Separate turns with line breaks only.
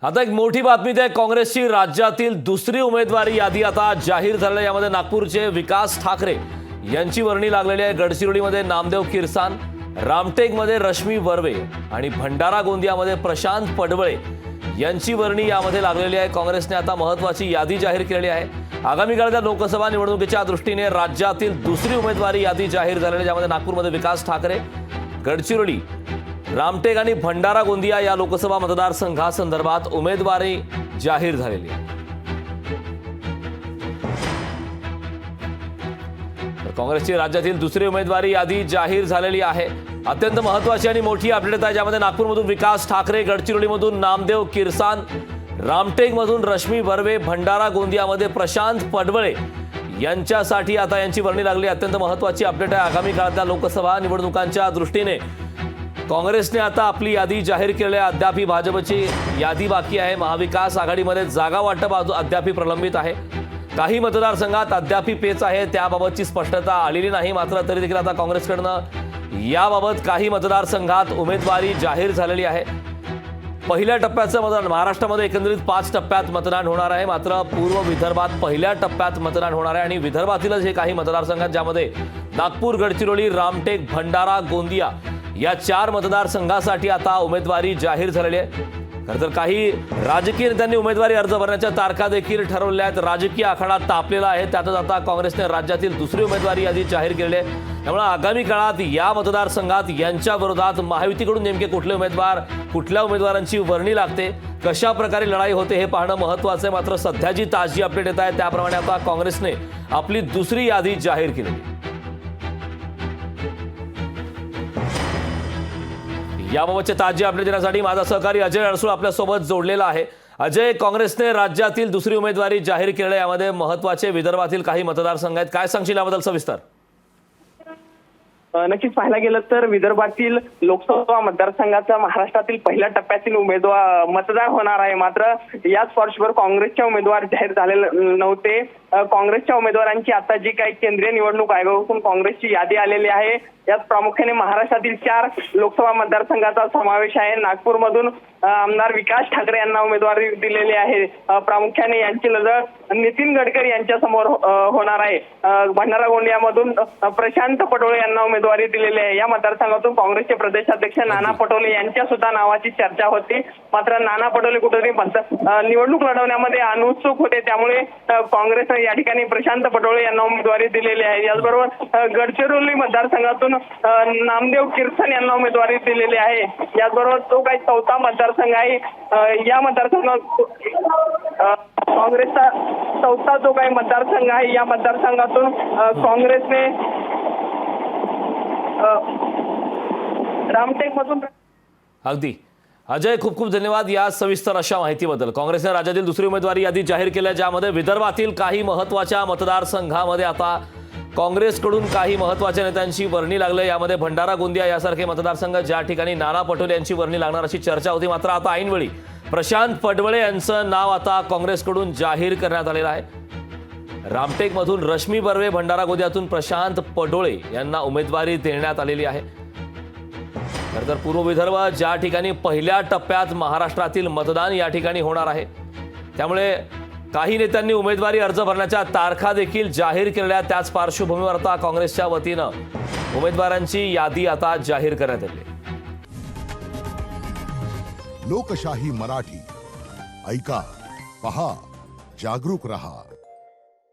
आता एक मोठी बातमी आहे। काँग्रेसची राज्यातील दुसरी उमेदवारी यादी आता जाहीर झाली। यामध्ये नागपूरचे विकास ठाकरे यांची वर्णी लागलेली आहे। गडचिरोलीमध्ये नामदेव किरसान, रामटेकमध्ये रश्मी वर्वे आणि भंडारा गोंदियामध्ये प्रशांत पडवळे यांची वर्णी यामध्ये लागलेली आहे। काँग्रेसने आता महत्त्वाची यादी जाहीर केली आहे। आगामी काळात लोकसभा निवडणुकीच्या दृष्टीने राज्यातील दुसरी उमेदवारी यादी जाहीर झालेली आहे, ज्यामध्ये नागपूरमध्ये विकास ठाकरे, गडचिरोली, रामटेक आणि भंडारा गोंदिया या लोकसभा मतदारसंघासंदर्भात उमेदवारी जाहीर झालेली आहे। काँग्रेसची राज्यातील दुसरी उमेदवारी यादी जाहीर झालेली आहे। अत्यंत महत्त्वाची आणि मोठी अपडेट आहे, ज्यामध्ये नागपूरमधून विकास ठाकरे, गडचिरोलीमधून नामदेव किरसान, रामटेकमधून रश्मी वर्वे, भंडारा गोंदियामध्ये प्रशांत पडवळे यांच्यासाठी आता यांची वर्णी लागली। अत्यंत महत्त्वाची अपडेट आहे। आगामी काळातल्या लोकसभा निवडणुकांच्या दृष्टीने काँग्रेसने आता आपली यादी जाहीर केली आहे। अद्याप भाजपची यादी बाकी आहे। महाविकास आघाडीमध्ये जागा वाटप अद्याप प्रलंबित आहे। काही मतदारसंघात अद्याप पेच आहे, त्याबाबतची स्पष्टता आलेली नाही। मात्र तरी देखील आता काँग्रेसकडनं याबाबत काही मतदारसंघात उमेदवारी जाहीर झालेली आहे। पहिल्या टप्प्याचं मतदान महाराष्ट्रामध्ये एकंदरीत 5 टप्प्यात मतदान होणार आहे। मात्र पूर्व विदर्भात पहिल्या टप्प्यात मतदान होणार आहे आणि विदर्भातीलच हे काही मतदारसंघात, ज्यामध्ये नागपूर, गडचिरोली, रामटेक, भंडारा गोंदिया या 4 मतदारसंघासाठी आता उमेदवारी जाहीर झालेली आहे। खरं तर काही राजकीय नेत्यांनी उमेदवारी अर्ज भरण्याच्या तारखा देखील ठरवल्या आहेत। राजकीय आखाडा तापलेला आहे, त्यातच आता काँग्रेसने राज्यातील दुसरी उमेदवारी यादी जाहीर केली आहे। त्यामुळे आगामी काळात या मतदारसंघात यांच्या विरोधात महायुतीकडून नेमके कुठले उमेदवार, कुठल्या उमेदवारांची वर्णी लागते, कशा प्रकारे लढाई होते हे पाहणं महत्त्वाचं आहे। मात्र सध्या जी ताजी अपडेट येत आहे त्याप्रमाणे आता काँग्रेसने आपली दुसरी यादी जाहीर केली आहे। याबाबतचे ताजी अपडेट देण्यासाठी माझा सहकारी अजय अडसूळ आपल्यासोबत जोडलेला आहे। अजय, काँग्रेसने राज्यातील दुसरी उमेदवारी जाहीर केली, यामध्ये महत्त्वाचे विदर्भातील काही मतदारसंघ आहेत, काय सांगशील याबद्दल सविस्तर?
नक्कीच पाहायला गेलं तर विदर्भातील लोकसभा मतदारसंघाचा महाराष्ट्रातील पहिल्या टप्प्यातील मतदान होणार आहे। मात्र याच पार्श्वभूमीवर काँग्रेसचे उमेदवार जाहीर झालेले नव्हते। काँग्रेसच्या उमेदवारांची आता जी काही केंद्रीय निवडणूक आयोगाकडून काँग्रेसची यादी आलेली आहे, यात प्रामुख्याने महाराष्ट्रातील 4 लोकसभा मतदारसंघाचा समावेश आहे। नागपूरमधून आमदार विकास ठाकरे यांना उमेदवारी दिलेली आहे। प्रामुख्याने यांची लढत नितीन गडकरी यांच्या समोर होणार आहे। भंडारा गोंदियामधून प्रशांत पटोळे यांना उमेदवारी दिलेली आहे। या मतदारसंघातून काँग्रेसचे प्रदेशाध्यक्ष नाना पटोले यांच्या सुद्धा नावाची चर्चा होती। मात्र नाना पटोले कुठेतरी निवडणूक लढवण्यामध्ये अनुत्सुक होते, त्यामुळे काँग्रेस या ठिकाणी प्रशांत पटोळे यांना उमेदवारी दिलेली आहे। याचबरोबर गडचिरोली मतदारसंघातून नामदेव किरसान यांना उमेदवारी दिलेली आहे। याचबरोबर तो काही 4था मतदारसंघ आहे। या मतदारसंघात काँग्रेसचा 4था जो काही मतदारसंघ आहे, या मतदारसंघातून काँग्रेसने रामटेकमधून
अगदी अजय, खूप खूप धन्यवाद या सविस्तर अशा माहितीबद्दल। काँग्रेसने राज्यातील दुसरी उमेदवारी यादी जाहीर केली आहे, ज्यामध्ये विदर्भातील काही महत्त्वाच्या मतदारसंघामध्ये आता काँग्रेसकडून काही महत्त्वाच्या नेत्यांची वर्णी लागली। यामध्ये भंडारा गोंदिया यासारखे मतदारसंघ, ज्या ठिकाणी नाना पटोले यांची वर्णी लागणार अशी चर्चा होती। मात्र आता ऐनवेळी प्रशांत पडवळे यांचं नाव आता काँग्रेसकडून जाहीर करण्यात आलेलं आहे। रामटेकमधून रश्मी वर्वे, भंडारा गोंदियातून प्रशांत पडोळे यांना उमेदवारी देण्यात आलेली आहे। तर पूर्व विदर्भ, ज्या ठिकाणी पहिल्या टप्प्यात महाराष्ट्रातील मतदान या ठिकाणी होणार आहे, त्यामुळे काही नेत्यांनी उमेदवारी अर्ज भरण्याच्या तारखा देखील जाहीर केलेल्या। त्याच पार्श्वभूमीवर आता काँग्रेसच्या वतीनं उमेदवारांची यादी आता जाहीर करण्यात आली।
लोकशाही मराठी ऐका, पहा, जागरूक रहा।